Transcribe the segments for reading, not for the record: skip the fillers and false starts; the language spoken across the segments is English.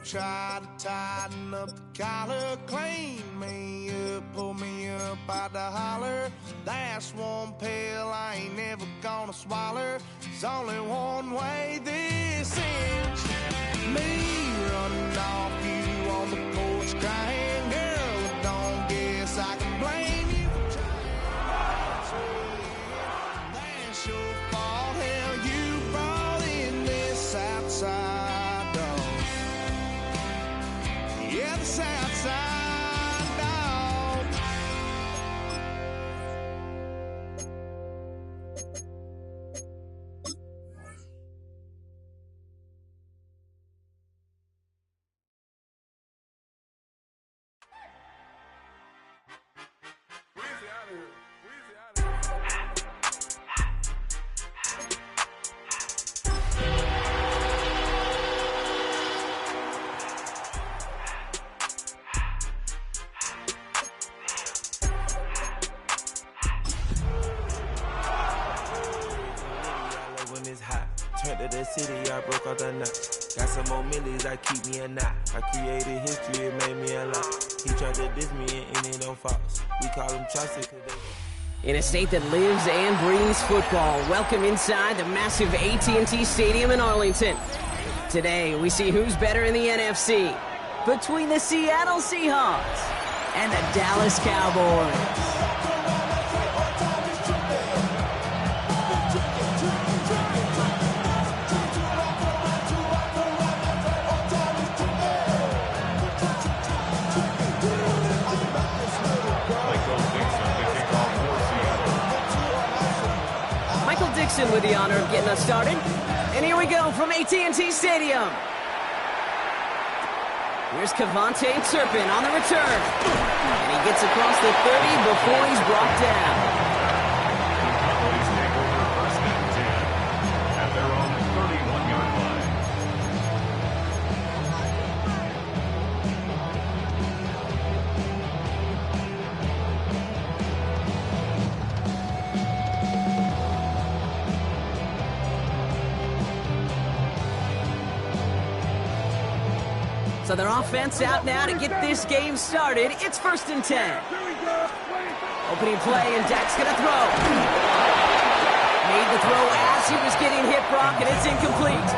try to tighten up the collar, clean me up, pull me up out the holler. That's one pill I ain't never gonna swallow. There's only one way this ends. Me running off you on the porch crying, girl, don't guess I can blame you for trying. That's your fault, hell, you brought in this outside dog. Yeah, this outside dog. Turned to the city, I broke all the nuts. Got some more millies, I keep me a knot. I created history, it made me a lot. He tried to diss me and it don't false. We call him Chaucer cause they... In a state that lives and breathes football, welcome inside the massive AT&T Stadium in Arlington. Today, we see who's better in the NFC between the Seattle Seahawks and the Dallas Cowboys. Dixon with the honor of getting us started. And here we go from AT&T Stadium. Here's Kevontae Turpin on the return. And he gets across the 30 before he's brought down. Cowboys take over first and 10 at their own 31-yard line. So their offense out now to get this game started. It's first and 10. Opening play, and Dak's going to throw. Made the throw as he was getting hit, Brock, and it's incomplete.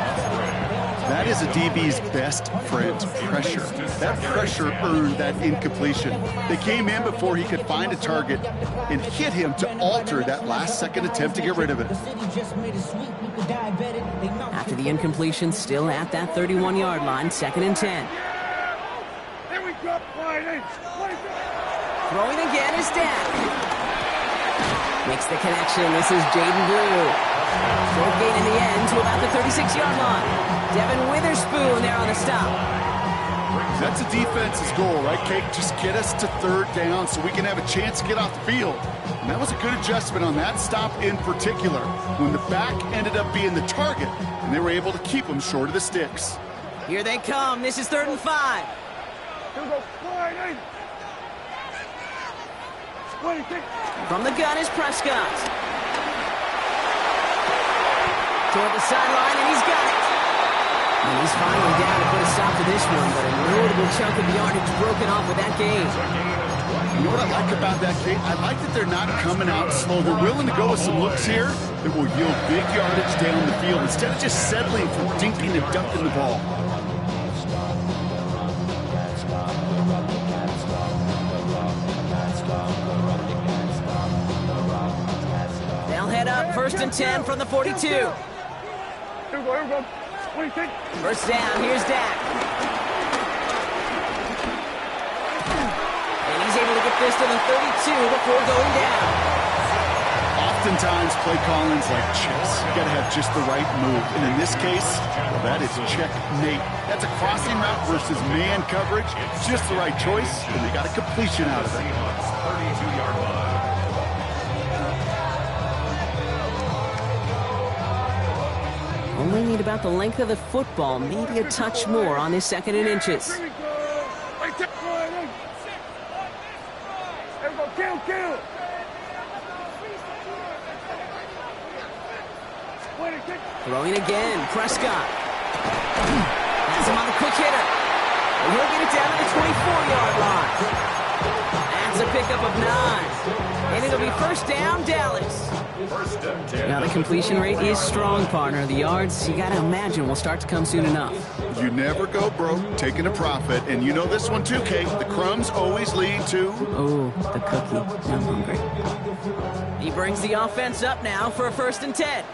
That is a DB's best friend, pressure. That pressure earned that incompletion. They came in before he could find a target and hit him to alter that last-second attempt to get rid of it. After the incompletion, still at that 31-yard line, second and 10. Throwing again is Dak. Makes the connection. This is Jaden Blue. Short gain in the end to about the 36-yard line. Devin Witherspoon there on the stop. That's a defense's goal, right, Kate? Just get us to third down so we can have a chance to get off the field. And that was a good adjustment on that stop in particular, when the back ended up being the target, and they were able to keep him short of the sticks. Here they come. This is 3rd and 5. From the gun is Prescott. Toward the sideline, and he's got it. And he's finally down to put a stop to this one, but a notable chunk of yardage broken off with that gain. You know what I like about that, Kate? I like that they're not coming out slow. They're willing to go with some looks here that will yield big yardage down the field instead of just settling for dinking and dunking the ball. They'll head up 1st and 10 from the 42. Here we go. First down, here's Dak. And he's able to get this to the 32 before going down. Oftentimes, play calling's like chess. You gotta have just the right move. And in this case, well, that is checkmate. That's a crossing route versus man coverage. Just the right choice, and they got a completion out of it. 32-yard line. Only need about the length of the football, maybe a touch more on this 2nd and inches. Kill. Throwing again, Prescott. Has him on the quick hitter. And he'll get it down to the 24-yard line. That's a pickup of 9. And it'll be first down, Dallas. Now, the completion rate is strong, partner. The yards, you got to imagine, will start to come soon enough. You never go broke taking a profit, and you know this one too, Kate. The crumbs always lead to... Oh, the cookie. I'm hungry. He brings the offense up now for a 1st and 10.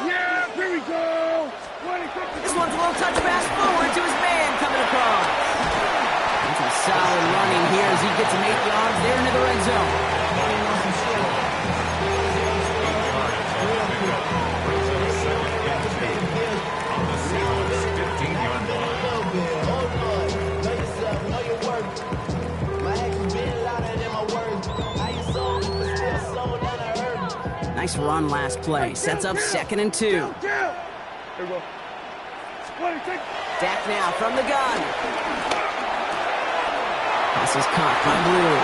Yeah, here we go. This one's a little touch pass forward to his man coming across. And some solid running here as he gets him 8 yards there into the red zone. Nice run last play. Sets up 2nd and 2. Here we go. Dak now from the gun. Pass is caught by Blue.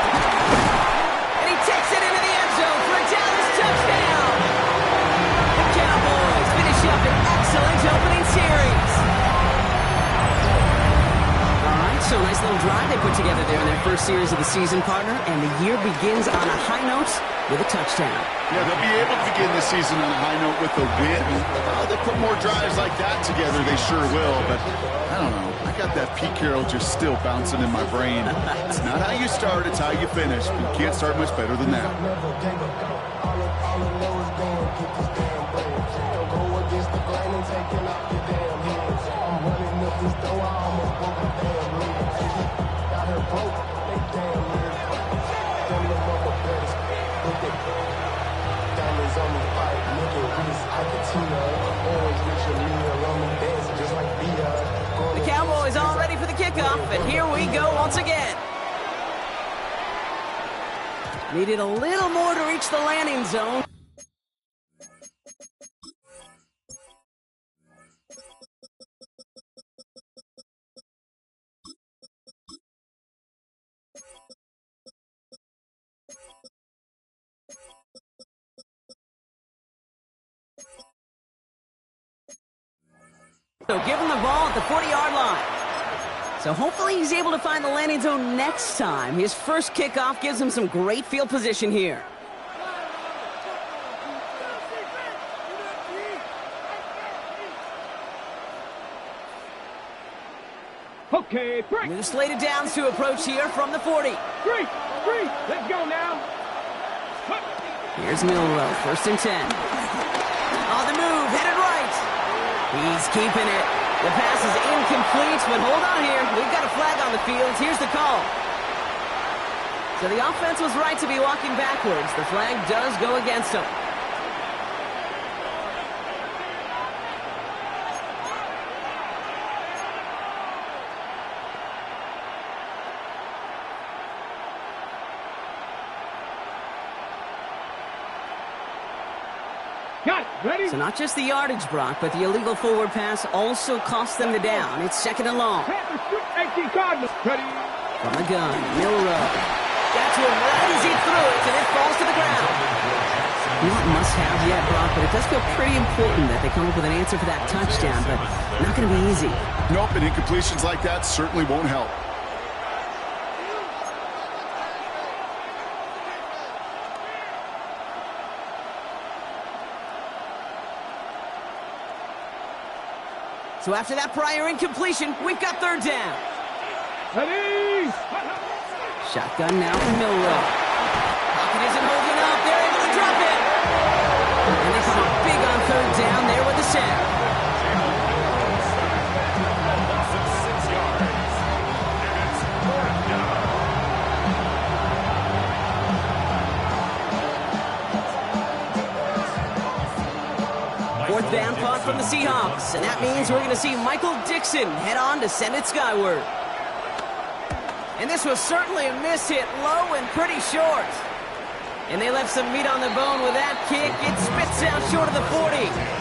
And he takes it into the end zone for a Dallas touchdown. The Cowboys finish up an excellent opening series. All right, so nice little drive they put together there in their first series of the season, partner. And the year begins on a high note with a touchdown. Yeah, they'll be able to begin the season on a high note with a win. They put more drives like that together, they sure will. But I don't know. I got that Pete Carroll just still bouncing in my brain. It's not how you start, it's how you finish. You can't start much better than that. The Cowboys all ready for the kickoff, and here we go once again. Needed a little more to reach the landing zone. So give him the ball at the 40-yard line. So hopefully he's able to find the landing zone next time. His first kickoff gives him some great field position here. Okay, break. New slated downs to approach here from the 40. Three. Let's go now. Here's Milrow, 1st and 10. On the move, headed right. He's keeping it. The pass is incomplete, but hold on here. We've got a flag on the field. Here's the call. So the offense was right to be walking backwards. The flag does go against them. Got it. Ready? So not just the yardage, Brock, but the illegal forward pass also cost them the down. It's 2nd and long. Panthers shoot 18 Cardinals. Ready? From the gun, Milrow. Got to him right as he threw it, and it falls to the ground. Not must-have yet, Brock, but it does feel pretty important that they come up with an answer for that touchdown, but not going to be easy. Nope, and incompletions like that certainly won't help. So after that prior incompletion, we've got 3rd down. Ready? Shotgun now from Milrow. Pocket isn't holding up. They're able to drop it. And they come up big on 3rd down there with the sack. Fourth down punt from the Seahawks, and that means we're going to see Michael Dixon head on to send it skyward. And this was certainly a miss hit, low and pretty short. And they left some meat on the bone with that kick. It spits out short of the 40.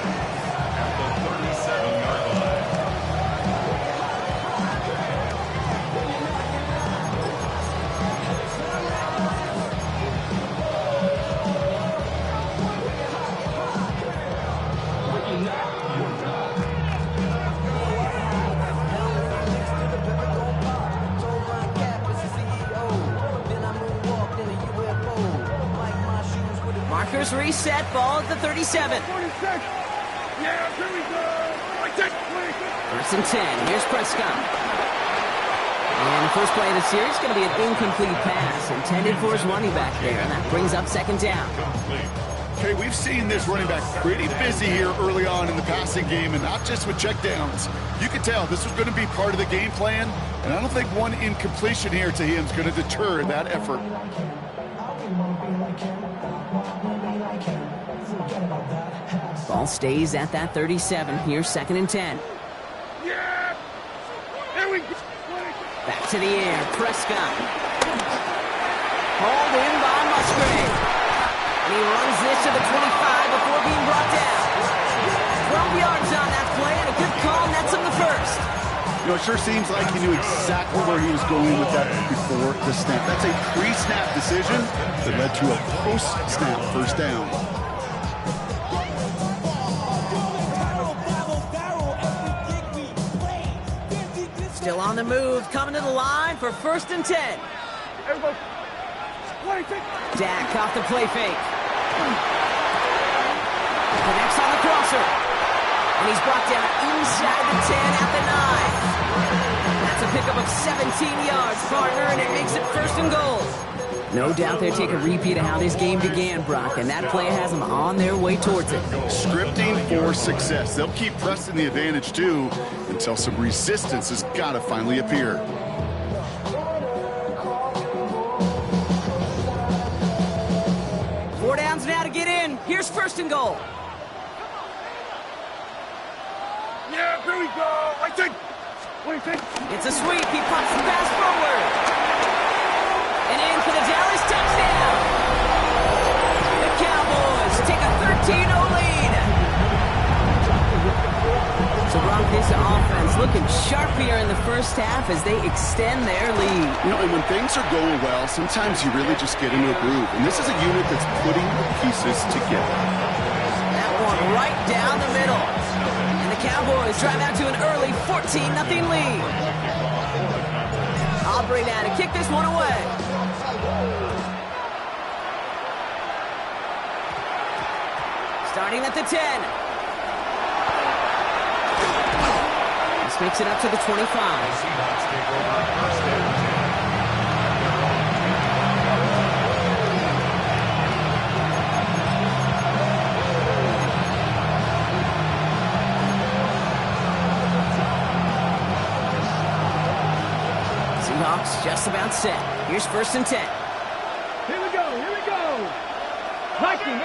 Markers reset, ball at the 37. 46. Yeah, here we go. 26. 1st and 10. Here's Prescott. And the first play of the series is going to be an incomplete pass intended for his running back there, and that brings up 2nd down. Okay, we've seen this running back pretty busy here early on in the passing game, and not just with checkdowns. You can tell this was going to be part of the game plan, and I don't think one incompletion here to him is going to deter that effort. Ball stays at that 37. Here's 2nd and 10. Yeah. Here we go. Back to the air. Prescott. Hauled in by Musgrave. And he runs this to the 25 before being brought down. 12 yards on that play, and a good call nets him the first. You know, it sure seems like he knew exactly where he was going with that before the snap. That's a pre-snap decision that led to a post-snap first down. Still on the move, coming to the line for 1st and 10. Everybody. 26. Dak off the play fake. Connects on the crosser. And he's brought down inside the 10 at the 9. That's a pickup of 17 yards, partner, and it makes it 1st and goal. No doubt they take a repeat of how this game began, Brock, and that play has them on their way towards it. Scripting for success. They'll keep pressing the advantage, too, until some resistance has got to finally appear. Four downs now to get in. Here's 1st and goal. Yeah, here we go. 26. It's a sweep. He pops the pass forward. And in for the Dallas touchdown. The Cowboys take a 13-0 lead. So, Brock, this offense looking sharp here in the first half as they extend their lead. You know, and when things are going well, sometimes you really just get into a groove. And this is a unit that's putting the pieces together. That one right down the middle. And the Cowboys drive out to an early 14-0 lead. Aubrey now to kick this one away. Starting at the 10. This makes it up to the 25. Seahawks take over 1st and 10. Seahawks just about set. Here's 1st and 10. Here we go. Here we go. Viking 18.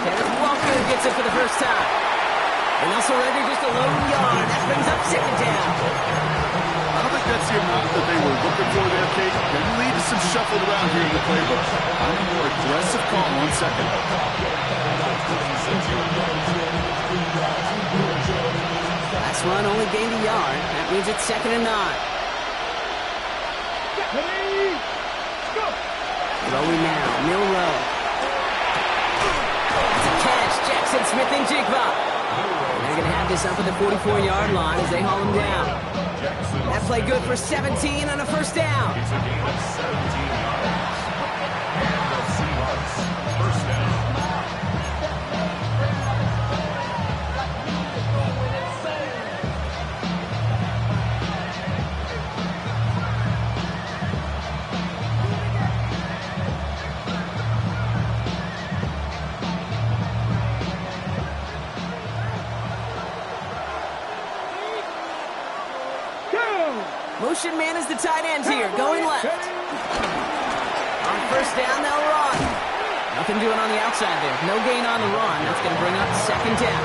Kenneth Walker gets it for the first time. And they'll surrender just a lone yard. That brings up 2nd down. I don't think that's the amount that they were looking for there, Kate. Can lead to some shuffled around here in the playbook. I'm a more aggressive call on 2nd. Last run only gained a yard. That means it's 2nd and 9. Ready? Go. Throwing now, Milrow. That's a catch, Jackson Smith and Jigba. They're going to have this up at the 44-yard line as they haul him down. That play good for 17 on a 1st down. It's a gain of 17 yards. And the Seahawks 1st down. Motion man is the tight end here, going left. On 1st down, they'll run. Nothing doing on the outside there. No gain on the run. That's going to bring up 2nd down.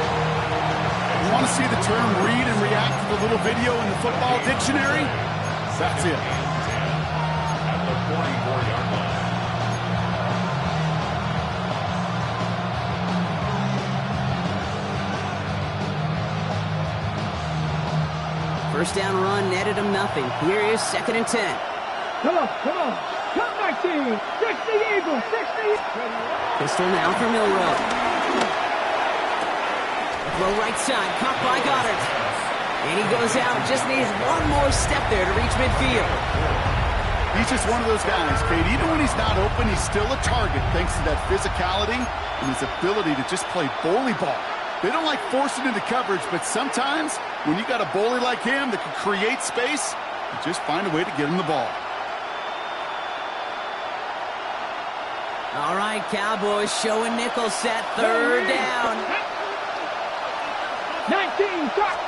You want to see the term read and react to the little video in the football dictionary? That's it. At the 44-yard line. First down run netted him nothing. Here is 2nd and 10. Come on. Come my team. 60 Eagles. 60. Pistol now for Milrow. Throw right side, caught by Goddard. And he goes out, just needs one more step there to reach midfield. He's just one of those guys, Kate. Even when he's not open, he's still a target thanks to that physicality and his ability to just play bully ball. They don't like forcing into coverage, but sometimes when you got a bully like him that can create space, you just find a way to get him the ball. All right, Cowboys showing nickel set, third down. 19, stop.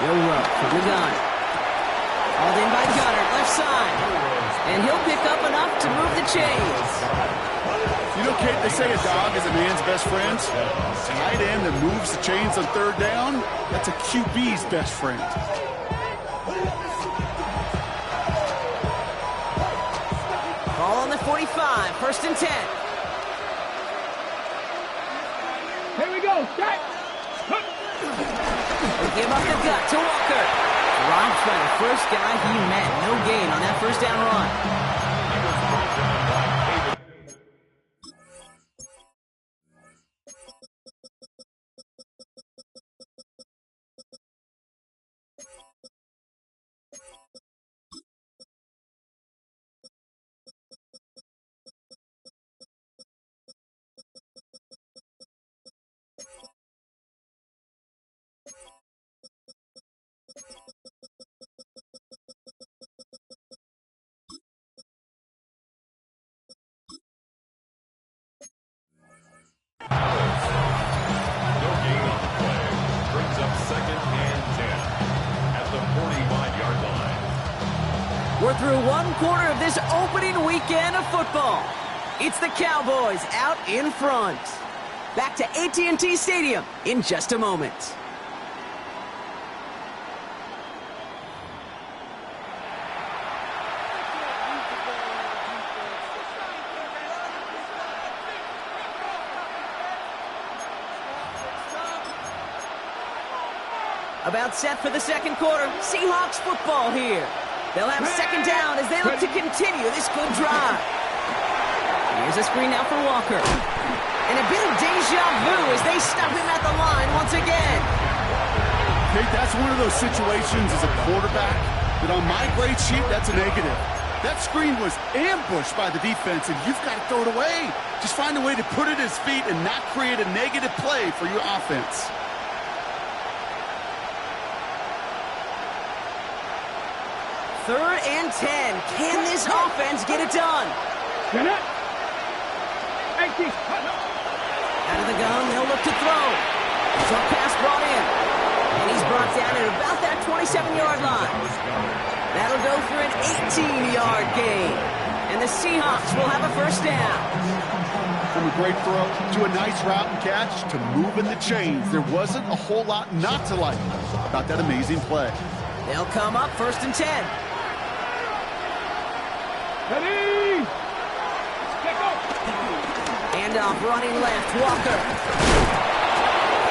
Yo-Ro from the gun. Hauled in by Gunner, left side. And he'll pick up enough to move the chains. You know, Kate, they say a dog is a man's best friend. Tight end that moves the chains on third down, that's a QB's best friend. Ball on the 45, first and 10. Here we go, set. He'll give up the gut to Walker. Dropped by the first guy he met. No gain on that first down run. No gain on the play. Brings up 2nd and 10 at the 45-yard line. We're through one quarter of this opening weekend of football. It's the Cowboys out in front. Back to AT&T Stadium in just a moment. About set for the second quarter. Seahawks football here. They'll have second down as they look to continue this good drive. Here's a screen now for Walker. And a bit of deja vu as they stop him at the line once again. Kate, that's one of those situations as a quarterback that on my grade sheet, that's a negative. That screen was ambushed by the defense, and you've got to throw it away. Just find a way to put it at his feet and not create a negative play for your offense. Third and 10. Can this offense get it done? Get it. 18. Out of the gun, they'll look to throw. Short pass brought in. And he's brought down at about that 27-yard line. That'll go for an 18-yard gain. And the Seahawks will have a first down. From a great throw to a nice route and catch to moving the chains, there wasn't a whole lot not to like about that amazing play. They'll come up first and 10. Ready. Handoff running left, Walker.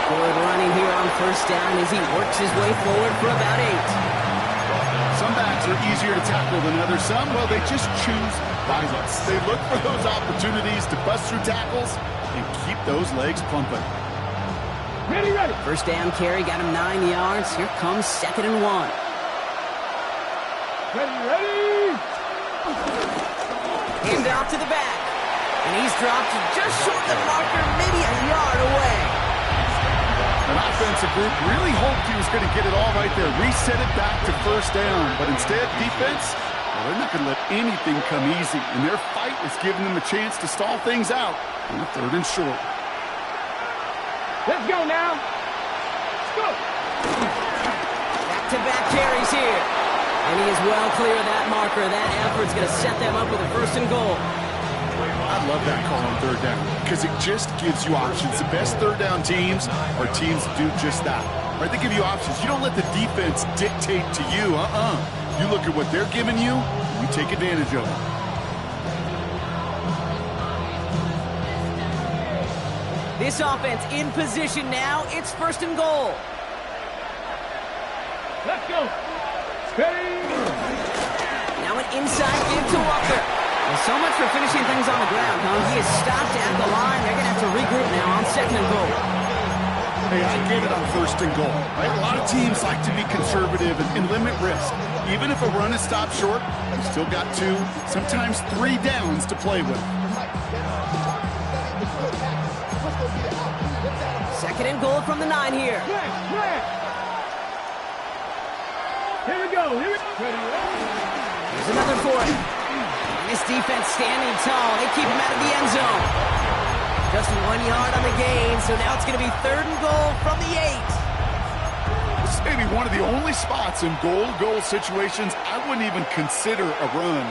Good running here on first down as he works his way forward for about 8. Some backs are easier to tackle than others. Some, well, they just choose violence. They look for those opportunities to bust through tackles and keep those legs pumping. Ready, ready. First down carry, got him 9 yards. Here comes 2nd and 1. Ready, ready. Handoff to the back. And he's dropped just short of the marker, maybe a yard away. An offensive group really hoped he was going to get it all right there, reset it back to first down. But instead, defense, well, they're not going to let anything come easy. And their fight is giving them a chance to stall things out on a 3rd and short. Let's go now. Let's go. Back-to-back carries here. And he is well clear of that marker. That effort's going to set them up with a 1st and goal. I love that call on 3rd down because it just gives you options. The best 3rd down teams are teams that do just that. Right? They give you options. You don't let the defense dictate to you. You look at what they're giving you, and you take advantage of it. This offense in position now. It's 1st and goal. Let's go. Steady. Now an inside give to Walker. Well, so much for finishing things on the ground, huh? He is stopped at the line. They're going to have to regroup now on 2nd and goal. Hey, I get it on 1st and goal, right? A lot of teams like to be conservative and limit risk. Even if a run is stopped short, you still got 2, sometimes 3 downs to play with. 2nd and goal from the 9 here. Here we go. Here's another for it. This defense standing tall. They keep him out of the end zone. Just 1 yard on the gain, so now it's going to be 3rd and goal from the 8. This is maybe one of the only spots in goal-to-goal situations I wouldn't even consider a run.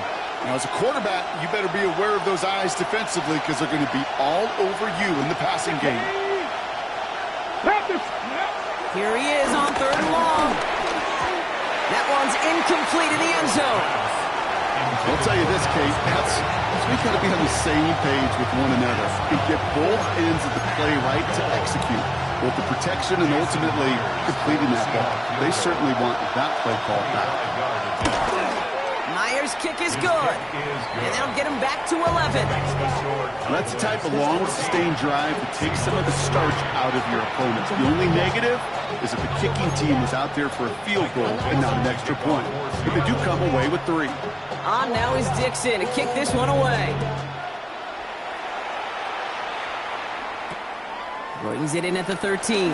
Now, as a quarterback, you better be aware of those eyes defensively because they're going to be all over you in the passing game. Here he is on 3rd and long. That one's incomplete in the end zone. I'll tell you this, Kate, we got to be on the same page with one another and get both ends of the play right to execute, both the protection and ultimately completing that ball. They certainly want that play call back. Myers' kick is good, and that'll get him back to 11. That's the type of long, sustained drive that takes some of the starch out of your opponents. The only negative is if the kicking team is out there for a field goal and not an extra point. But they do come away with 3. On now is Dixon to kick this one away. Brings it in at the 13.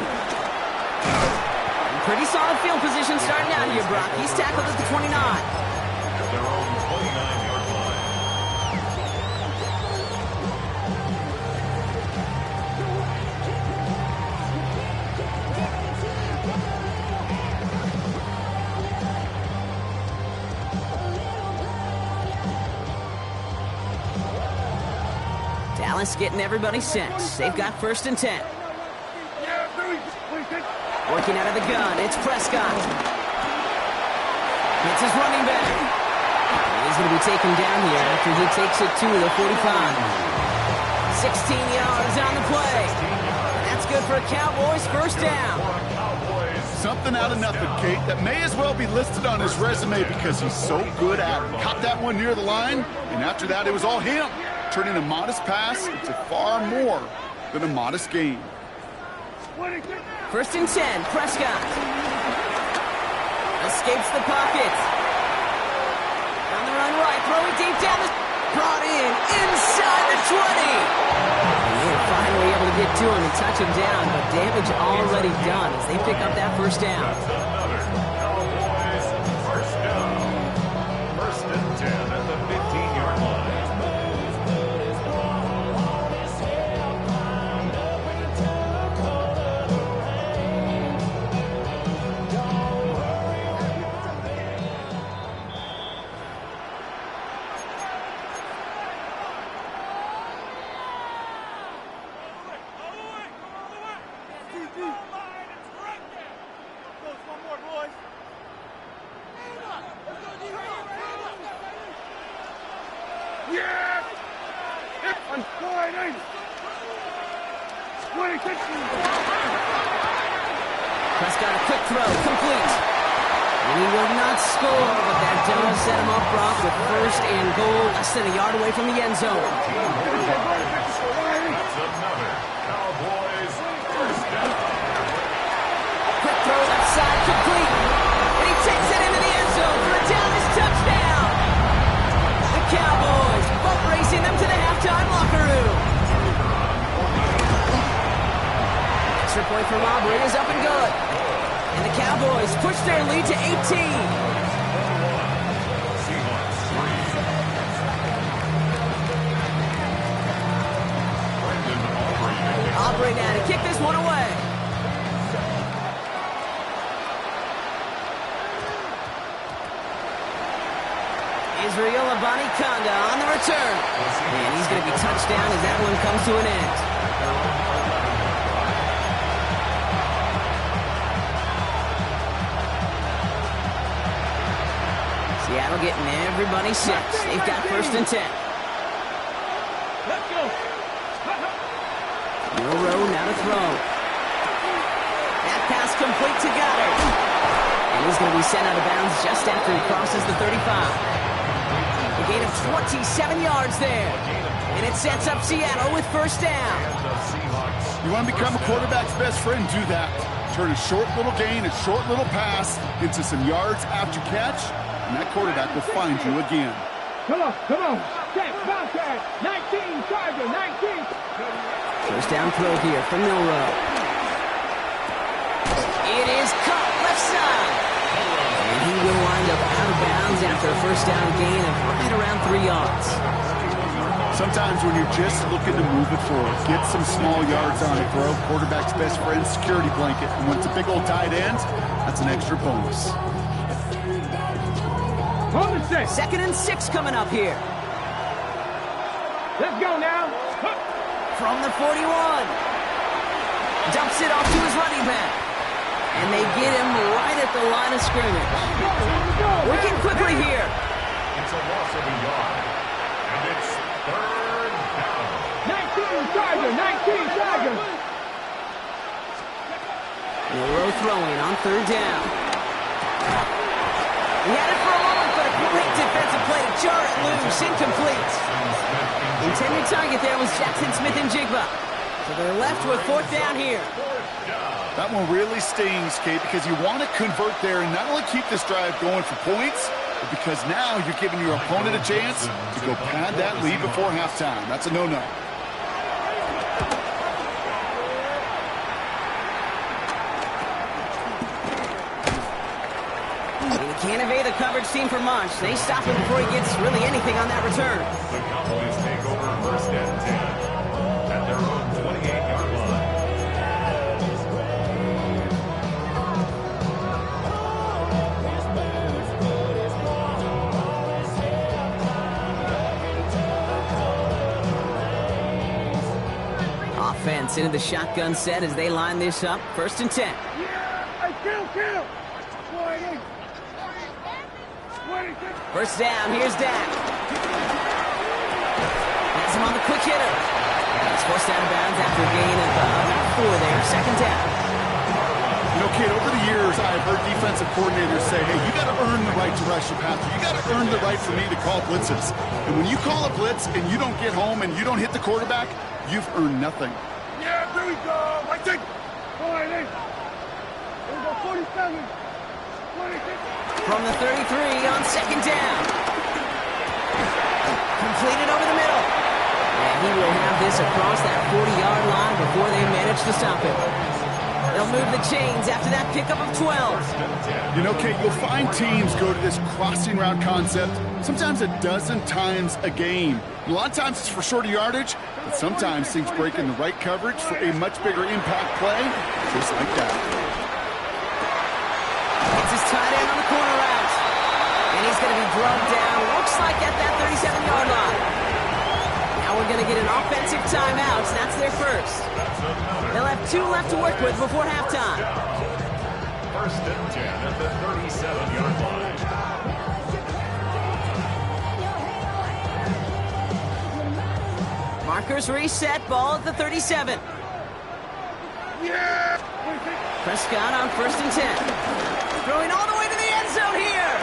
Pretty solid field position starting out here, Brock. He's tackled at the 29. At their own 29-yard line. Dallas getting everybody set. They've got 1st and 10. Working out of the gun, it's Prescott. It's his running back. He's going to be taken down here after he takes it to the 45. 16 yards on the play. That's good for a Cowboys 1st down. Something out of nothing, Kate, that may as well be listed on his resume because he's so good at it. Caught that one near the line, and after that, it was all him, turning a modest pass into far more than a modest gain. 1st and 10, Prescott. Escapes the pocket. On the run right, throwing deep down the... Brought in, inside the 20. And they're finally able to get to him and touch him down, but damage already done as they pick up that 1st down. Cowboys 1st down. 1st and 10 at the 15-yard line. Prescott, a quick throw, complete. And he will not score, but that does set him up, Brock, with 1st and goal, less than a yard away from the end zone. That's another Cowboys 1st down. Quick throw left side, complete. And he takes it into the end zone for a Dallas touchdown. The Cowboys both racing them to the halftime locker room. Extra point from Aubrey is up and good. And the Cowboys push their lead to 18. Seahawks 3. Brendan Aubrey now to kick this one away. Israel Abanikanda on the return. And he's going to be touched down as that one comes to an end. Seattle getting everybody set. They've got 1st and 10. Let's go. Euro now to throw. That pass complete to Goddard. And he's going to be sent out of bounds just after he crosses the 35. A gain of 27 yards there. And it sets up Seattle with first down. You want to become a quarterback's best friend, do that. Turn a short little gain, a short little pass into some yards after catch, and that quarterback will find you again. Come on. Check, contact. 19, Charger, 19. First down throw here from Milroe. It is caught left side. And he will wind up out of bounds after a first down gain of right around 3 yards. Sometimes when you're just looking to move it forward, get some small yards on it, bro. Quarterback's best friend, security blanket. And when it's a big old tight end, that's an extra bonus. Hold it, 6. 2nd and 6 coming up here. Let's go now. From the 41. Dumps it off to his running back. And they get him right at the line of scrimmage. Working quickly here. It's a loss of a yard. And it's 3rd down. 19, Charger, 19, Charger. Milroe throwing on 3rd down. He had it for a moment, but a great defensive play to jar it loose. Incomplete. Intended target there was Jackson Smith-Njigba. So they're left with 4th down here. That one really stings, Kate, because you want to convert there and not only keep this drive going for points, but because now you're giving your opponent a chance to go pad that lead before halftime. That's a no-no. He can't evade the coverage team for much. They stop him before he gets really anything on that return. The Cowboys take over 1st and 10 at their own 28-yard line. Offense into the shotgun set as they line this up. 1st and 10. Kill. 1st down, here's Dak. Has him on the quick hitter. He's forced out of bounds after a gain of about 4 there. 2nd down. You know, Kate, over the years, I've heard defensive coordinators say, hey, you got to earn the right to rush your passer. You got to earn the right for me to call blitzes. And when you call a blitz and you don't get home and you don't hit the quarterback, you've earned nothing. Yeah, there we go. Right there. All right, there we go, 47. 46. From the 33 on 2nd down. Completed over the middle. And he will have this across that 40-yard line before they manage to stop him. They'll move the chains after that pickup of 12. You know, Kate, you'll find teams go to this crossing route concept sometimes a dozen times a game. A lot of times it's for shorter yardage, but sometimes things break in the right coverage for a much bigger impact play, just like that. It's his tight end on the corner route. And he's going to be drugged down, looks like at that 37-yard line. Now we're going to get an offensive timeout. That's their first. They'll have 2 left to work with before halftime. 1st and 10 at the 37-yard line. Markers reset, ball at the 37. Yeah. Prescott on 1st and 10. Throwing all the way to the end zone here.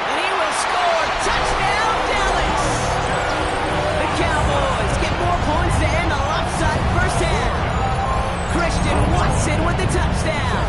And he will score. Touchdown, Dallas. The Cowboys get more points to end the lopsided first half. Christian Watson with the touchdown.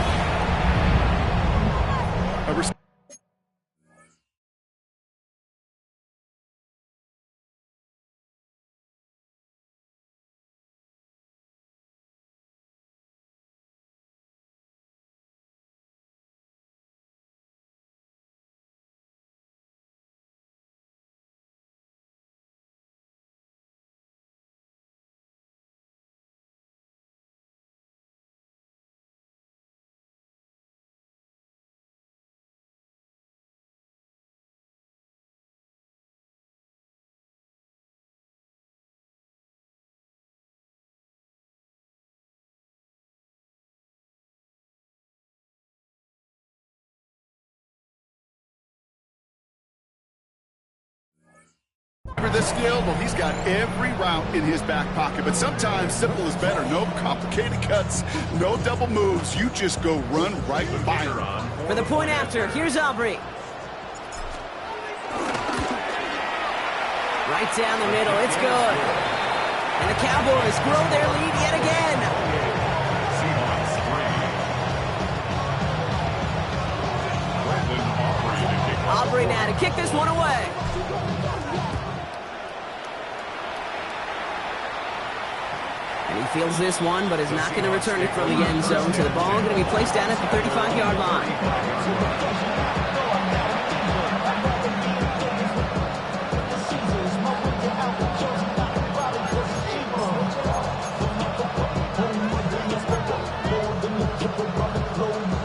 For this skill, well, he's got every route in his back pocket, but sometimes simple is better. No complicated cuts, no double moves. You just go run right by him. For the point after, here's Aubrey. Right down the middle. It's good. And the Cowboys grow their lead yet again. Seahawks 3. Brandon Aubrey to kick off. Aubrey now to kick this one away. And he fields this one, but is not going to return it from the end zone. So the ball going to be placed down at the 35-yard line.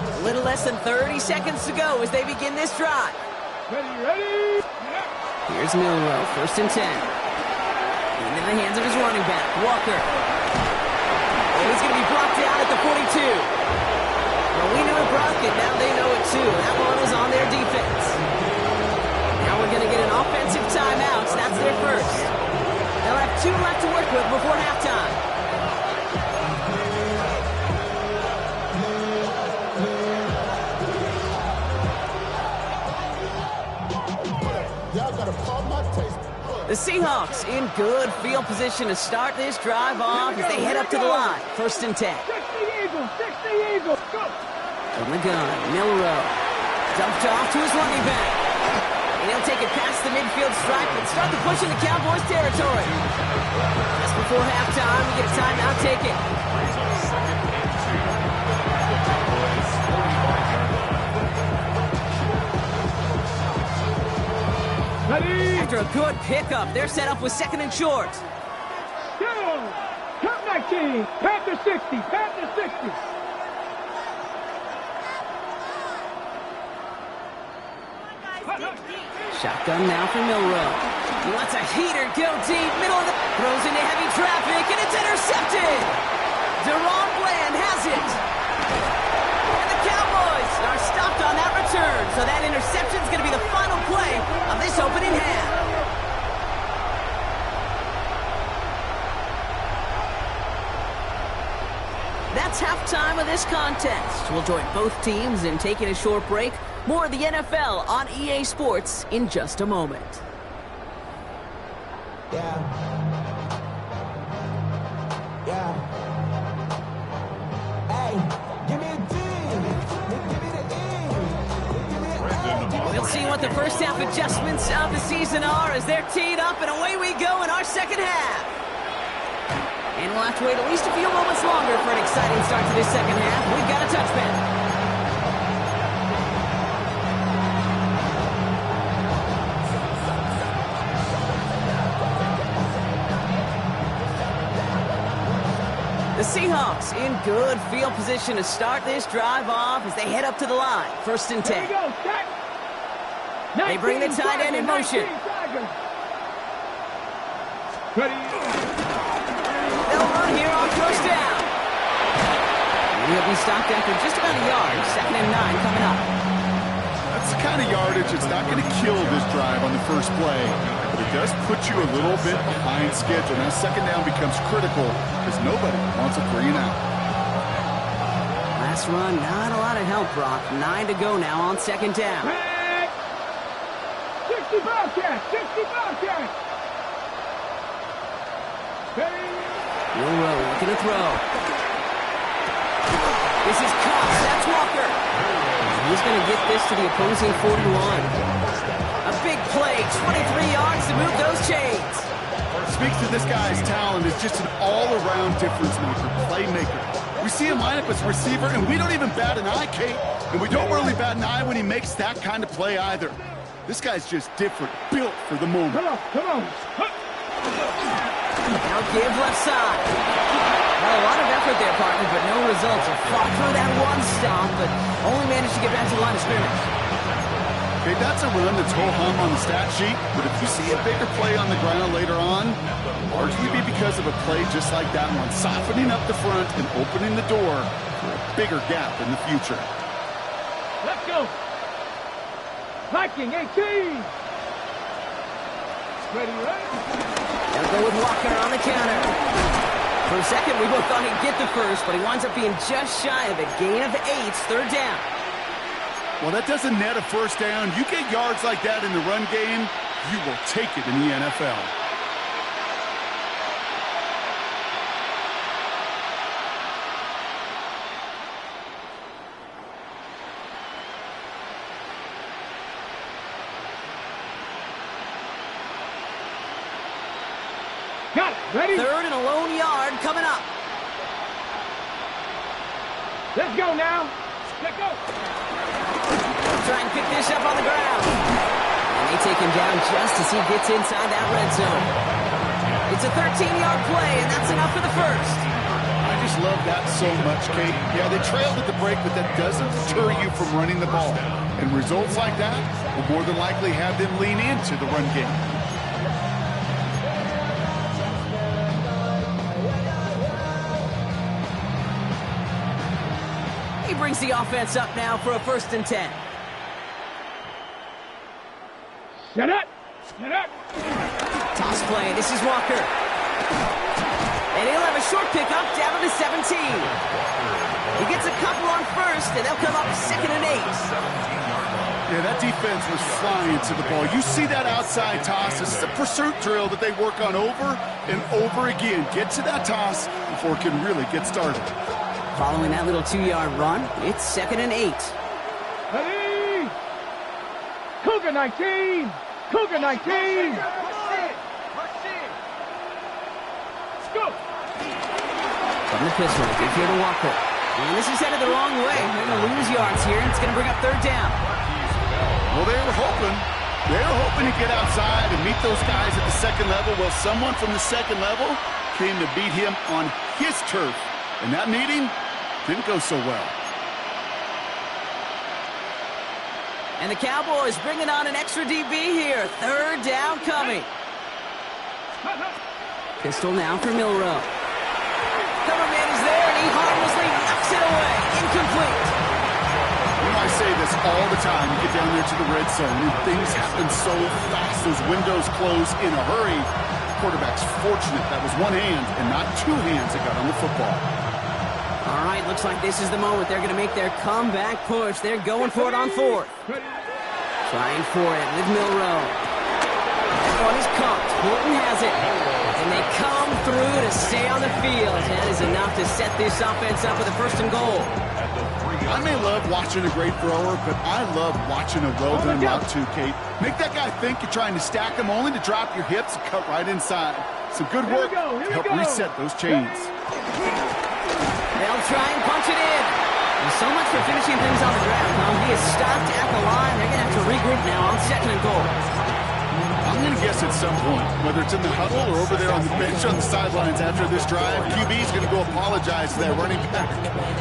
A little less than 30 seconds to go as they begin this drive. Ready? Here's Milroe, 1st and 10. Into the hands of his running back, Walker. And he's going to be brought down at the 42. Well, we knew it, Brock, and now they know it too. That one was on their defense. Now we're going to get an offensive timeout. So that's their first. They'll have 2 left to work with before halftime. The Seahawks in good field position to start this drive off as they head up to the line. 1st and 10. 60 Eagles, go! From the gun, Milroe. Dumped off to his running back. And he'll take it past the midfield stripe and start the push in the Cowboys' territory. Just before halftime, we get a timeout taken. Brings up 2nd and 2. The Cowboys 45-yard line. Ready? After a good pickup, they're set up with 2nd and short. Go! Count 19, Panther 60, Panther 60. Shotgun now for Milroe. He lets a heater go deep, middle of the... Throws into heavy traffic, and it's intercepted! Deron Bland has it! And the Cowboys are stopped on that return, so that interception's going to be the final play of this opening half. That's halftime of this contest. We'll join both teams in taking a short break. More of the NFL on EA Sports in just a moment. Yeah. Hey, give me a D. Give me the E. We'll see what the first half adjustments of the season are as they're teed up, and away we go in our second half. And we'll have to wait at least a few moments longer for an exciting start to this second half. We've got a touchback. The Seahawks in good field position to start this drive off as they head up to the line. 1st and 10. Here we go, set. They bring the tight end in motion. Ready? They'll run here on 1st down. And he'll be stopped after just about a yard. 2nd and 9 coming up. That's the kind of yardage that's not going to kill this drive on the first play, but it does put you a little bit behind schedule. Now 2nd down becomes critical because nobody wants a 3 and out. Last run, not a lot of help, Brock. 9 to go now on 2nd down. 60 Bobcats, 60 Bobcats. Ready? Milroe looking to throw. This is Cox. That's Walker. He's going to get this to the opposing 41. A big play, 23 yards to move those chains. Speaks to this guy's talent as just an all-around difference maker, playmaker. We see him line up as a receiver, and we don't even bat an eye, Kate. And we don't really bat an eye when he makes that kind of play either. This guy's just different, built for the moment. Come on. Now give left side. Well, a lot of effort there, partner, but no results. He fought through that one stop, but only managed to get back to the line of scrimmage. Okay, that's a run that's ho-hum on the stat sheet, but if you see a bigger play on the ground later on, largely be because of a play just like that one, softening up the front and opening the door for a bigger gap in the future. Let's go. Viking 18. Ready? They'll go with Walker on the counter. For a second, we both thought he'd get the first, but he winds up being just shy of a gain of 8, 3rd down. Well, that doesn't net a 1st down. You get yards like that in the run game, you will take it in the NFL. Ready? Third and a lone yard coming up. Let's go now. Let's go. Try and pick this up on the ground. And they take him down just as he gets inside that red zone. It's a 13-yard play, and that's enough for the first. I just love that so much, Kate. Yeah, they trailed at the break, but that doesn't deter you from running the ball. And results like that will more than likely have them lean into the run game. He brings the offense up now for a 1st and 10. Get up. Get up. Toss play. This is Walker. And he'll have a short pickup down to the 17. He gets a couple on first, and they'll come up 2nd and 8. Yeah, that defense was flying to the ball. You see that outside toss. This is a pursuit drill that they work on over and over again. Get to that toss before it can really get started. Following that little 2-yard run, it's 2nd and 8. Ready. Cougar 19. Cougar 19. Let's go. From the pistol, give here to Walker. And this is headed the wrong way. They're going to lose yards here, and it's going to bring up 3rd down. Well, they were hoping to get outside and meet those guys at the 2nd level. Well, someone from the 2nd level came to beat him on his turf. And that meeting didn't go so well. And the Cowboys bringing on an extra DB here. 3rd down coming. Pistol now for Milroe. Cover man is there, and he harmlessly knocks it away. Incomplete. You know, I say this all the time. You get down there to the red zone, and things happen so fast. Those windows close in a hurry. Quarterback's fortunate that was one hand and not 2 hands that got on the football. All right, looks like this is the moment. They're going to make their comeback push. They're going for it on 4th. Trying for it with Milroe. That one is caught. Horton has it. And they come through to stay on the field. That is enough to set this offense up with a 1st and goal. I may love watching a great thrower, but I love watching a well-done route too, Kate. Make that guy think you're trying to stack him only to drop your hips and cut right inside. Some good work to help reset those chains. They'll try and punch it in. And so much for finishing things on the ground. Now he is stopped at the line. They're going to have to regroup now on 2nd and goal. I'm going to guess at some point, whether it's in the huddle or over there on the bench on the sidelines after this drive, QB's going to go apologize to that running back.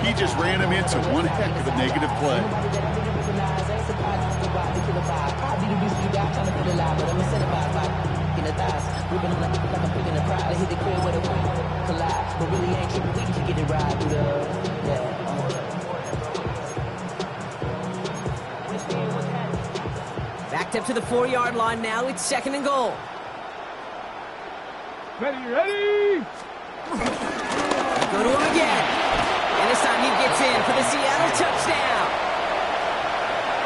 He just ran him into one heck of a negative play. Backed up to the 4-yard line now. It's 2nd and goal. Ready, ready. Go to him again. And this time he gets in for the Seattle touchdown.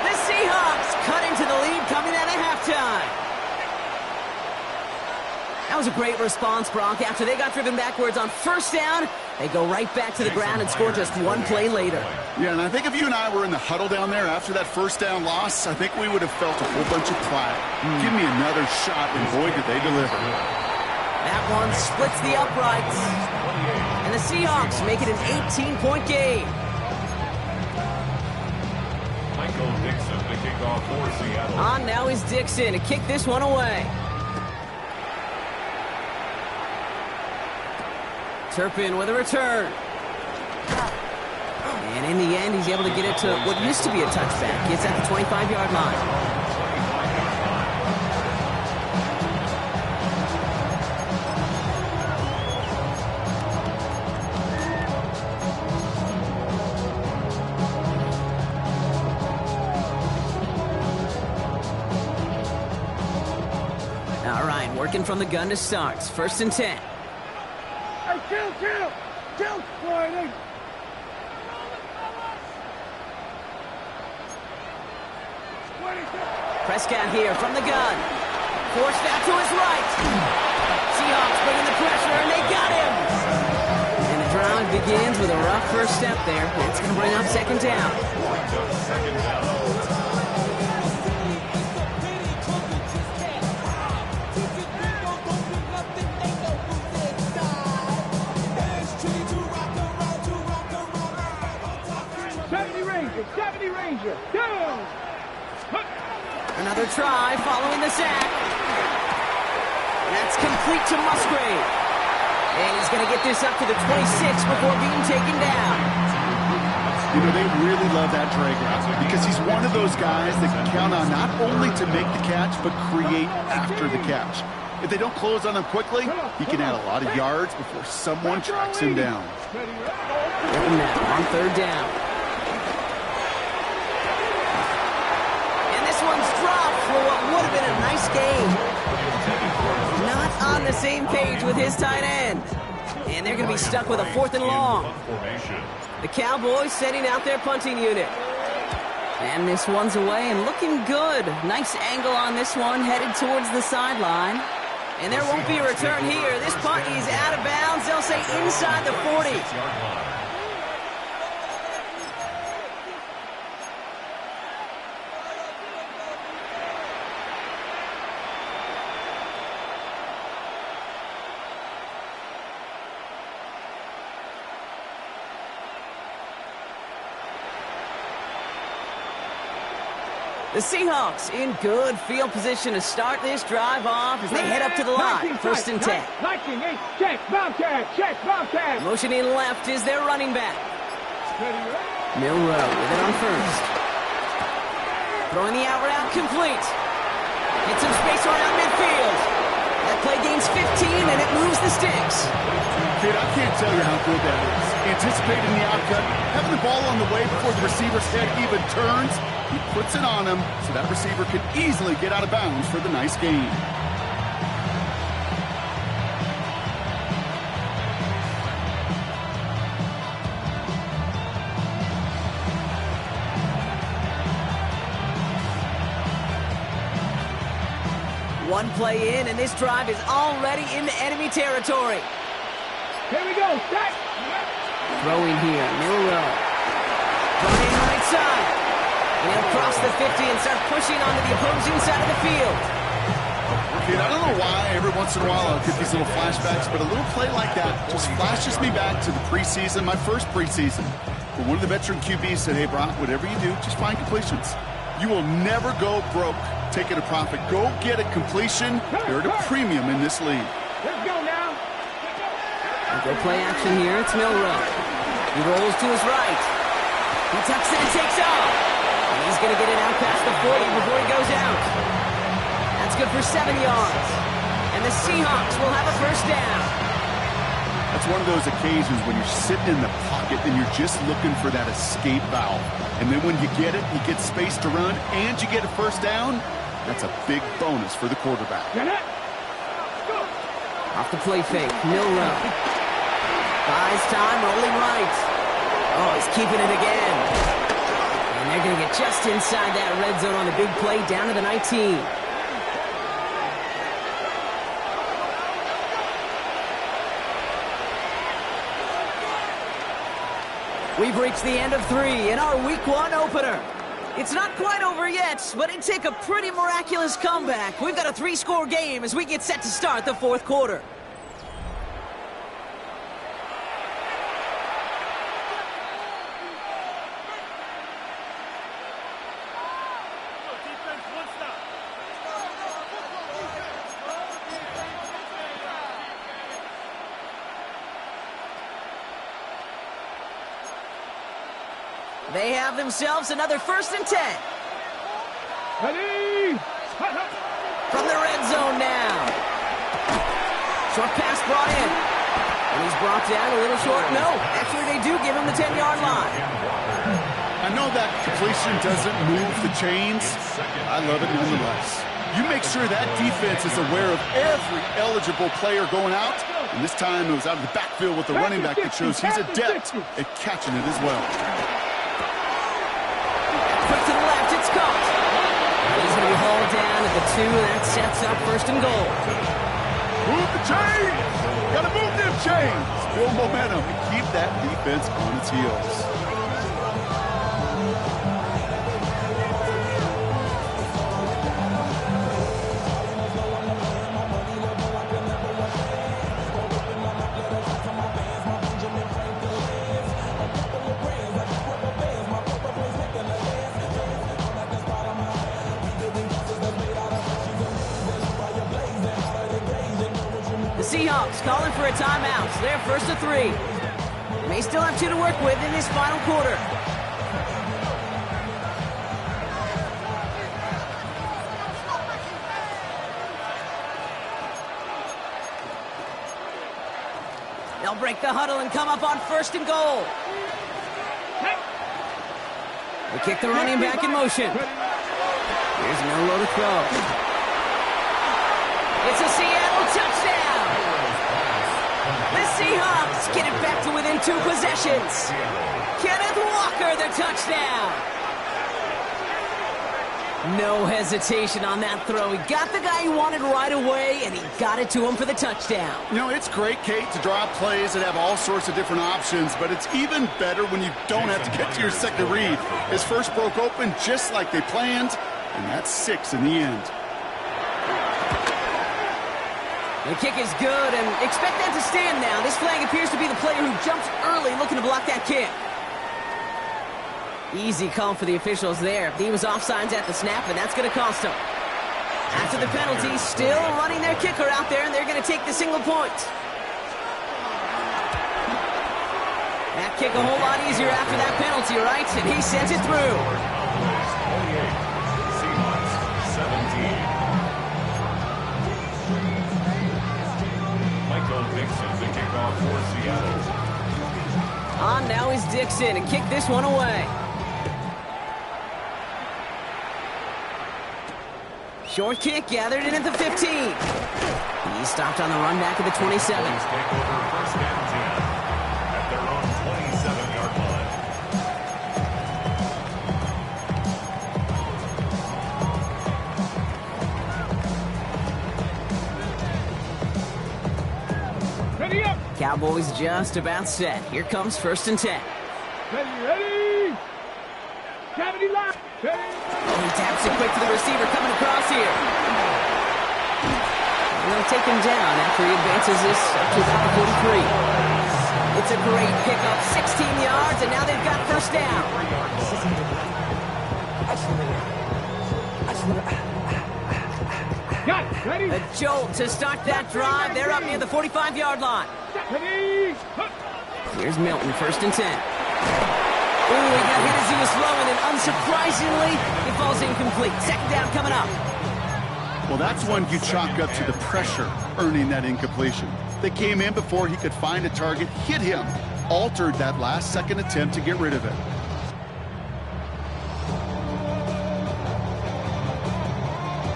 The Seahawks cut into the lead coming out of halftime. That was a great response, Brock. After they got driven backwards on 1st down, they go right back to the ground and score just 1 play later. Yeah, and I think if you and I were in the huddle down there after that 1st down loss, I think we would have felt a whole bunch of pride. Give me another shot, and boy, did they deliver. That one splits the uprights. And the Seahawks make it an 18-point game. Michael Dixon to kick off for Seattle. On now is Dixon to kick this one away. Turpin with a return. And in the end, he's able to get it to what used to be a touchback. It's at the 25-yard line. All right, working from the gun to start. 1st and 10. Hey, chill, Friday. Prescott here from the gun. Forced out to his right. Seahawks bringing the pressure, and they got him. And the drive begins with a rough 1st step there. It's going to bring up 2nd down. danger. Down. Another try following the sack. That's complete to Musgrave. And he's going to get this up to the 26 before being taken down. You know, they really love that drag route because he's one of those guys that can count on not only to make the catch, but create after the catch. If they don't close on him quickly, he can add a lot of yards before someone tracks him down. And now on third down. And this one's dropped for what would have been a nice game. Not on the same page with his tight end. And they're going to be stuck with a 4th and long. The Cowboys sending out their punting unit. And this one's away and looking good. Nice angle on this one, headed towards the sideline. And there won't be a return here. This punt is out of bounds. They'll say inside the 40. The Seahawks in good field position to start this drive off as they head up to the line. 1st and 10. Check, Bobcat. Motioning left is their running back. Milroe with it on 1st. Throwing the out route complete. Get some space around midfield. That play gains 15 and it moves the sticks. Kid, I can't tell you how good that is. Anticipating the outcut, having the ball on the way before the receiver's head even turns. He puts it on him so that receiver can easily get out of bounds for the nice gain. One play in, and this drive is already into enemy territory. Here we go, stack. Throwing here, Milroe. Running right side. And he'll cross the 50 and start pushing onto the opposing side of the field. Kid, I don't know why every once in a while I'll get these little flashbacks, but a little play like that just flashes me back to the preseason, my first preseason. But one of the veteran QBs said, hey, Brock, whatever you do, just find completions. You will never go broke taking a profit. Go get a completion. You're at a premium in this league. Let's go now. Go play action here. It's Milroe. He rolls to his right. He tucks in and takes off. And he's going to get it out past the 40 before he goes out. That's good for 7 yards. And the Seahawks will have a 1st down. That's one of those occasions when you're sitting in the pocket and you're just looking for that escape valve. And then when you get it, you get space to run, and you get a 1st down. That's a big bonus for the quarterback. Off the play fake, Milroe. Buys time, rolling right. Oh, he's keeping it again. And they're going to get just inside that red zone on the big play, down to the 19. We've reached the end of 3 in our Week 1 opener. It's not quite over yet, but it'd take a pretty miraculous comeback. We've got a 3-score game as we get set to start the 4th quarter. They have themselves another 1st and 10. Ready? From the red zone now. Short pass brought in. And he's brought down a little short. No, actually they do give him the 10-yard line. I know that completion doesn't move the chains. I love it nonetheless. You make sure that defense is aware of every eligible player going out. And this time it was out of the backfield with the running back that shows he's adept at catching it as well. Quick to the left, it's caught. He's going to be hauled down at the 2, and that sets up 1st and goal. Move the chains! Gotta move them chains! Build momentum and keep that defense on its heels. Seahawks calling for a timeout. So they're first to 3. They still have 2 to work with in this final quarter. They'll break the huddle and come up on 1st and goal. They kick the running back in motion. Here's no low to throw. It's a Seattle touchdown. The Seahawks get it back to within 2 possessions. Kenneth Walker, the touchdown. No hesitation on that throw. He got the guy he wanted right away, and he got it to him for the touchdown. You know, it's great, Kate, to draw plays and have all sorts of different options, but it's even better when you don't have to get to your second read. His first broke open just like they planned, and that's 6 in the end. The kick is good, and expect that to stand now. This flag appears to be the player who jumps early looking to block that kick. Easy call for the officials there. He was offsides at the snap, and that's going to cost him. After the penalty, still running their kicker out there, and they're going to take the single point. That kick a whole lot easier after that penalty, right? And he sends it through. 28, Seahawks 17. Michael Dixon, the kickoff for Seattle. On now is Dixon to kick this one away. Short kick gathered in at the 15. He stopped on the run back at the 27. Take over 1st and 10 at their own 27-yard Ready up. Cowboys just about set. Here comes 1st and 10. Ready. Cavity line. Ready. Oh, he taps it quick to the receiver coming across here. And they'll take him down after he advances this up to about the 43. It's a great pickup, 16 yards, and now they've got 1st down. Got it. Ready. A jolt to start that drive. They're up near the 45-yard line. Ready. Here's Milton, 1st and 10. Ooh, he got hit as he was throwing, and unsurprisingly, it falls incomplete. 2nd down coming up. Well, that's one you chalk up to the pressure earning that incompletion. They came in before he could find a target, hit him, altered that last-second attempt to get rid of it.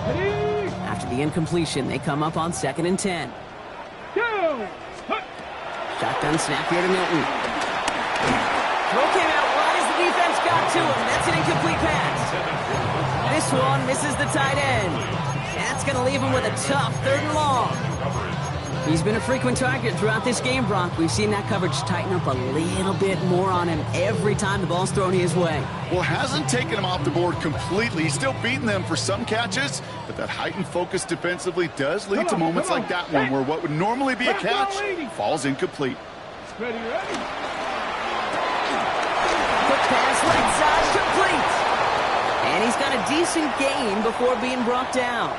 Ready. After the incompletion, they come up on 2nd and 10. Go. Shotgun snap here to Milton. Throw came out right as the defense got to him. That's an incomplete pass. This one misses the tight end. That's going to leave him with a tough 3rd and long. He's been a frequent target throughout this game, Brock. We've seen that coverage tighten up a little bit more on him every time the ball's thrown his way. Well, hasn't taken him off the board completely. He's still beating them for some catches, but that heightened focus defensively does lead to moments like that one where what would normally be a catch falls incomplete. Ready. Quick pass, right side, complete. And he's got a decent gain before being brought down.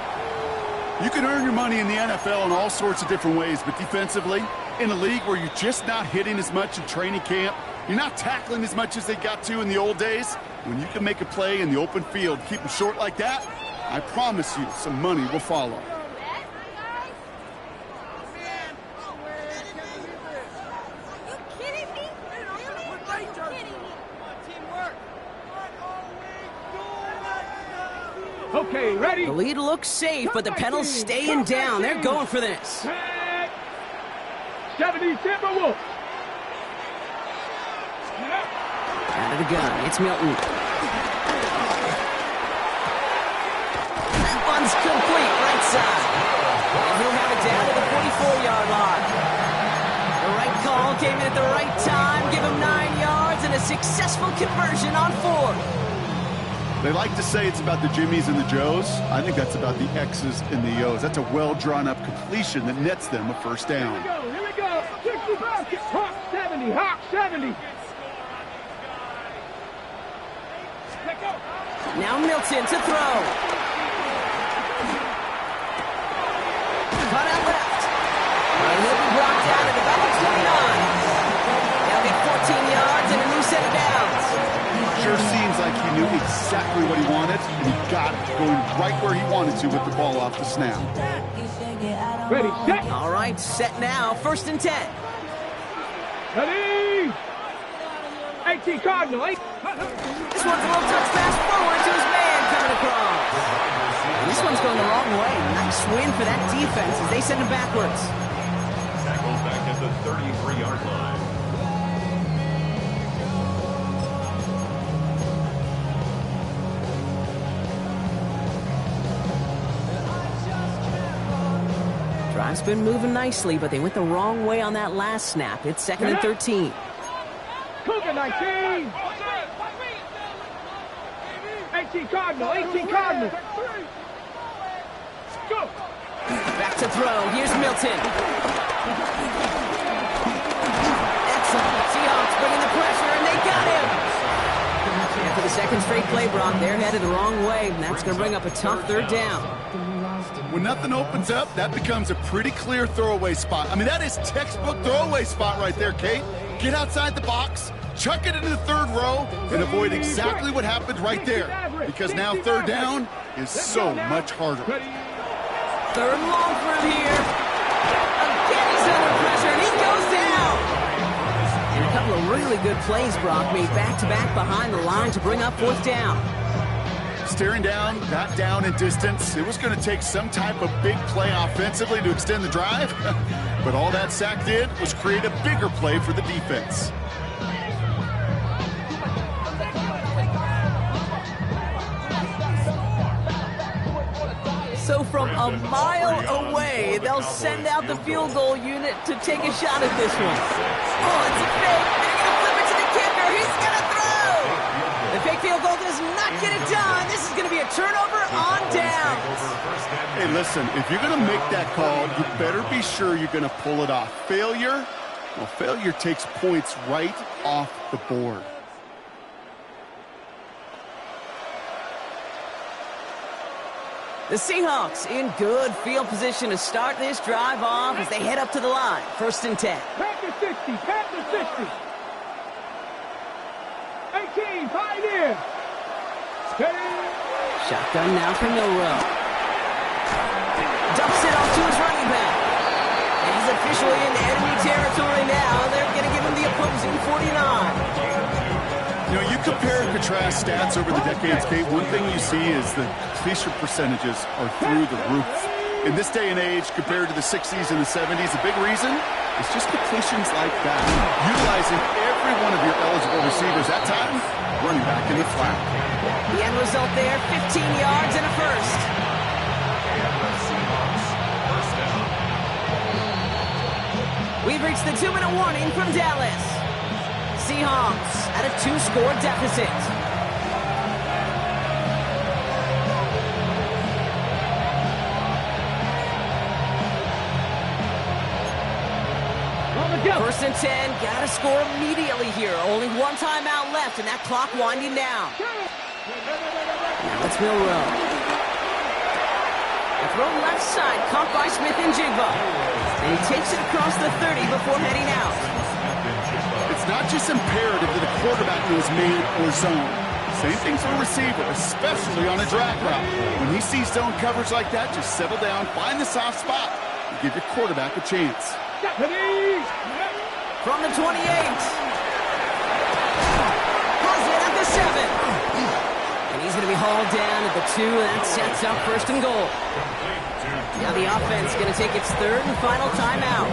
You can earn your money in the NFL in all sorts of different ways, but defensively, in a league where you're just not hitting as much in training camp, you're not tackling as much as they got to in the old days, when you can make a play in the open field, keep them short like that, I promise you some money will follow. Okay, ready. The lead looks safe, but the Pedals staying down. They're going for this. 70 Timberwolves. Out of the gun, it's Milton. That one's complete, right side. And he'll have it down to the 44-yard line. The right call came in at the right time, give him 9 yards, and a successful conversion on 4th. They like to say it's about the Jimmies and the Joes. I think that's about the X's and the O's. That's a well-drawn-up completion that nets them a 1st down. Here we go. 65. Hawk 70. Hawk 70. Let go. Now Milton to throw. Cut out left. And he'll be exactly what he wanted, and he got it, going right where he wanted to with the ball off the snap. Ready, set. All right, set now. 1st and 10. Ready. 18 Cardinal, 8. This one's a little touch pass forward to his man coming across. And this one's going the wrong way. Nice win for that defense as they send him backwards. Tackled back at the 33-yard line. Drive's been moving nicely, but they went the wrong way on that last snap. It's 2nd and 13. Cougar 19. 18 Cardinal, 18 Cardinal. Go. Back to throw. Here's Milton. Excellent. Seahawks bringing the pressure, and they got him. And for the 2nd straight play, Brock, they're headed the wrong way, and that's going to bring up a tough 3rd down. When nothing opens up, that becomes a pretty clear throwaway spot. I mean, that is textbook throwaway spot right there, Kate. Get outside the box, chuck it into the 3rd row, and avoid exactly what happened right there. Because now 3rd down is so much harder. 3rd and long for him here. Again, he's under pressure, and he goes down. And a couple of really good plays, Brock, made back-to-back behind the line to bring up 4th down. Staring down, that down in distance. It was going to take some type of big play offensively to extend the drive. But all that sack did was create a bigger play for the defense. So from a mile away, they'll send out the field goal unit to take a shot at this one. Oh, it's a fake. They're going to flip it to the kicker. He's going to throw. The fake field goal does not get it done. This is going to be a turnover on downs. Hey, listen, if you're going to make that call, you better be sure you're going to pull it off. Failure takes points right off the board. The Seahawks in good field position to start this drive off as they head up to the line. 1st and 10. Panther 60, Panther 60. 18, Pioneer. Shotgun now for Milrow. Dumps it off to his running back. And he's officially in enemy territory now. They're going to give him the opposing 49. You know, you compare and contrast stats over the decades, Kate. One thing you see is the completion percentages are through the roof. In this day and age, compared to the 60s and the 70s, a big reason is just completions like that. Utilizing every one of your eligible receivers that time, running back in the flat. The end result there, 15 yards and a first. We've reached the 2-minute warning from Dallas. Seahawks at a 2-score deficit. First and 10, gotta score immediately here. Only one timeout left, and that clock winding down. Now it's Milrow. The throw left side, caught by Smith and Jigba. And he takes it across the 30 before heading out. It's not just imperative that a quarterback knows man or zone. Same things for a receiver, especially on a drag route. When he sees zone coverage like that, just settle down, find the soft spot, and give your quarterback a chance. From the 28. Has it at the 7. And he's going to be hauled down at the 2, and that sets up 1st and goal. Now the offense going to take its 3rd and final timeout.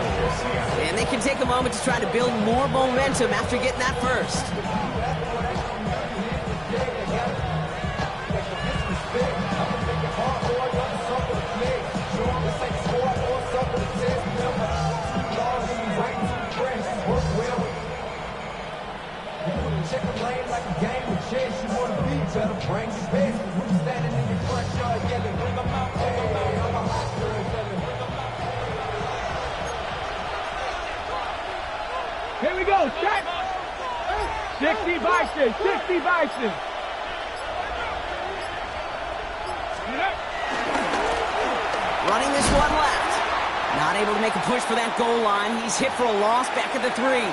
And they can take a moment to try to build more momentum after getting that first. Here we go, check. 60 Bison, 60 Bison. Running this one left. Not able to make a push for that goal line. He's hit for a loss back at the 3.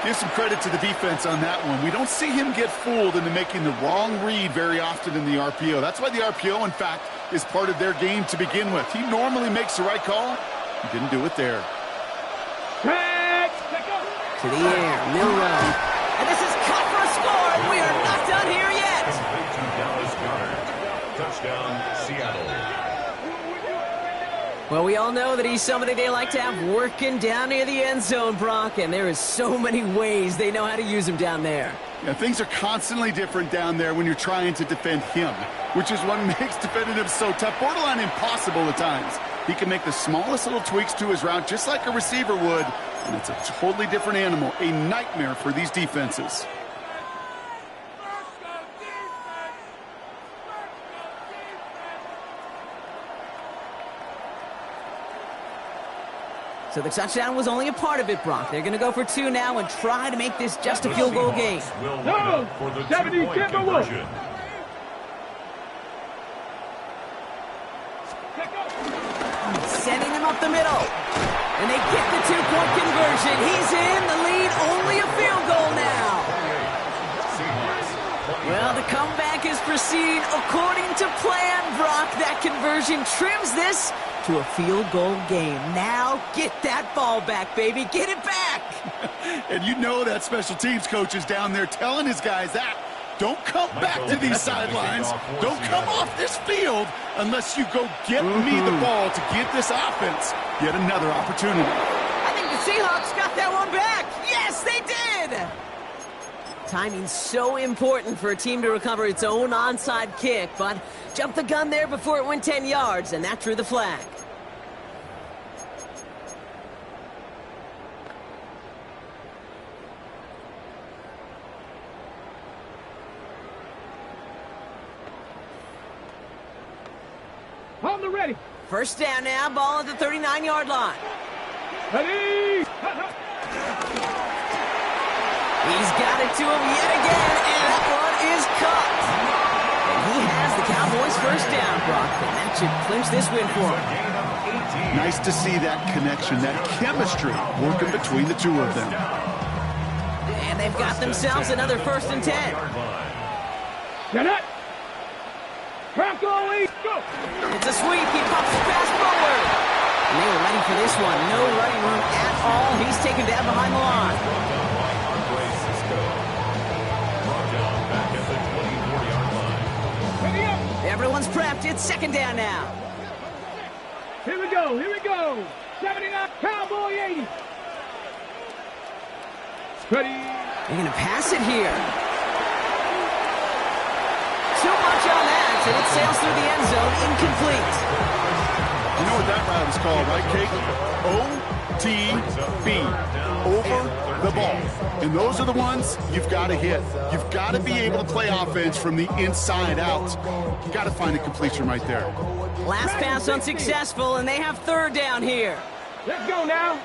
Give some credit to the defense on that one. We don't see him get fooled into making the wrong read very often in the RPO. That's why the RPO, in fact, is part of their game to begin with. He normally makes the right call. He didn't do it there. To the air, Milroe. And this is cut for a score, and we are not done here yet. Touchdown, Seattle. Well, we all know that he's somebody they like to have working down near the end zone, Brock, and there is so many ways they know how to use him down there. Yeah, things are constantly different down there when you're trying to defend him, which is what makes defending him so tough, borderline impossible at times. He can make the smallest little tweaks to his route just like a receiver would, and it's a totally different animal, a nightmare for these defenses. So the touchdown was only a part of it, Brock. They're going to go for 2 now and try to make this just a field goal game. No, for the 2-point conversion. Sending him up the middle. And they get the 2-point conversion. He's in the lead, only a field goal now. Well, the comeback is proceeding according to plan, Brock. That conversion trims this to a field goal game. Now get that ball back, baby. Get it back. And you know that special teams coach is down there telling his guys that. Don't come back to these sidelines. Don't come off this field unless you go get me the ball to give this offense yet another opportunity. I think the Seahawks got that one back. Yes, they did. Timing's so important for a team to recover its own onside kick, but jumped the gun there before it went 10 yards, and that drew the flag. On the ready. First down now, ball at the 39-yard line. Ready. He's got it to him yet again, and that one is caught. And he has the Cowboys first down, Brock, and that should clinch this win for him. Nice to see that connection, that chemistry working between the two of them. And they've got themselves another 1st and 10. Get it. Bronco, go. It's a sweep. He pops the pass forward. And they were ready for this one. No running room at all. He's taken down behind the line. Everyone's prepped. It's 2nd down now. Here we go. Here we go. 79 Cowboy 80. Ready. They're going to pass it here. Too much on that, and it sails through the end zone, incomplete. You know what that route is called, right, Kate? OTB, over the ball. And those are the ones you've got to hit. You've got to be able to play offense from the inside out. You've got to find a completion right there. Last pass unsuccessful, and they have 3rd down here. Let's go now.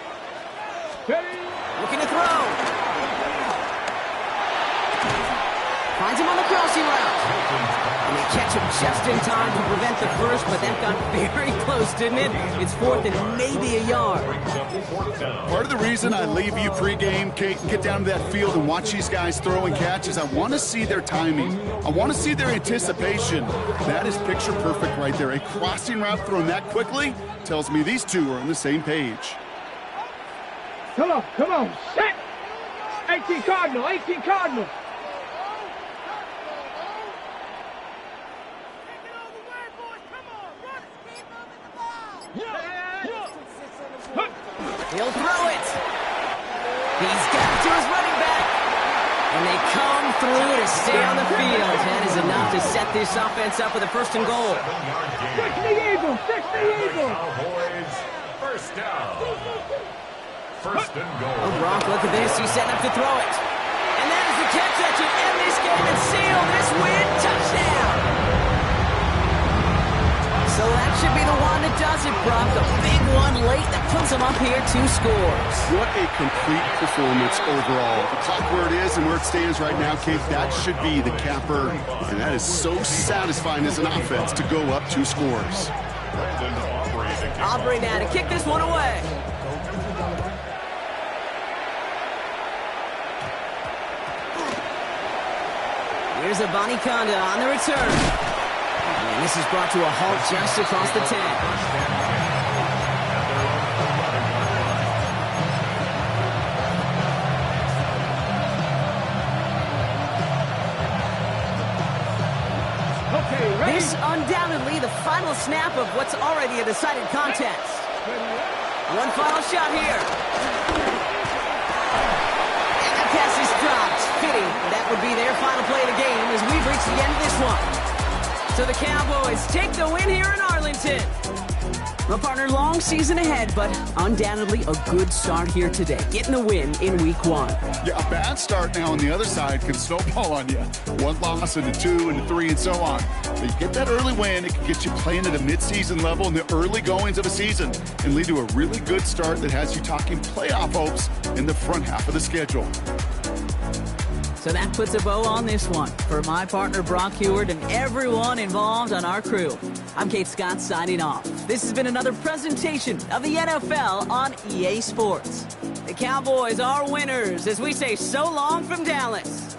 Ready. Looking to throw. Finds him on the crossing route. And they catch him just in time to prevent the first, but that got very close, didn't it? It's 4th and maybe a yard. Part of the reason I leave you pregame, Kate, and get down to that field and watch these guys throw and catch is I want to see their timing. I want to see their anticipation. That is picture perfect right there. A crossing route thrown that quickly tells me these two are on the same page. Come on, come on. Set. 18 Cardinal, 18 Cardinal. He'll throw it. He's got it to his running back. And they come through to stay on the field. That is enough to set this offense up with a 1st and goal. 60 Eagles, 60 Eagles. Cowboys, 1st down. 1st and goal. Oh, Brock, look at this. He's setting up to throw it. And that is the catch that should end this game and seal this win. Touchdown. So that should be the one that does it, Brock. A big one late that puts them up here 2 scores. What a complete performance overall. The clock where it is and where it stands right now, Kate, that should be the capper. And that is so satisfying as an offense to go up 2 scores. Aubrey now to kick this one away. Here's Abanikanda on the return. And this is brought to a halt just across the 10. This undoubtedly the final snap of what's already a decided contest. One final shot here. And the pass is dropped. Fitting. That would be their final play of the game as we've reached the end of this one. So the Cowboys take the win here in Arlington. Well, partner, long season ahead, but undoubtedly a good start here today. Getting the win in week 1. Yeah, a bad start now on the other side can snowball on you. 1 loss into 2 into 3 and so on. But you get that early win, it can get you playing at a midseason level in the early goings of a season and lead to a really good start that has you talking playoff hopes in the front half of the schedule. So that puts a bow on this one. For my partner Brock Huard and everyone involved on our crew, I'm Kate Scott signing off. This has been another presentation of the NFL on EA Sports. The Cowboys are winners as we say so long from Dallas.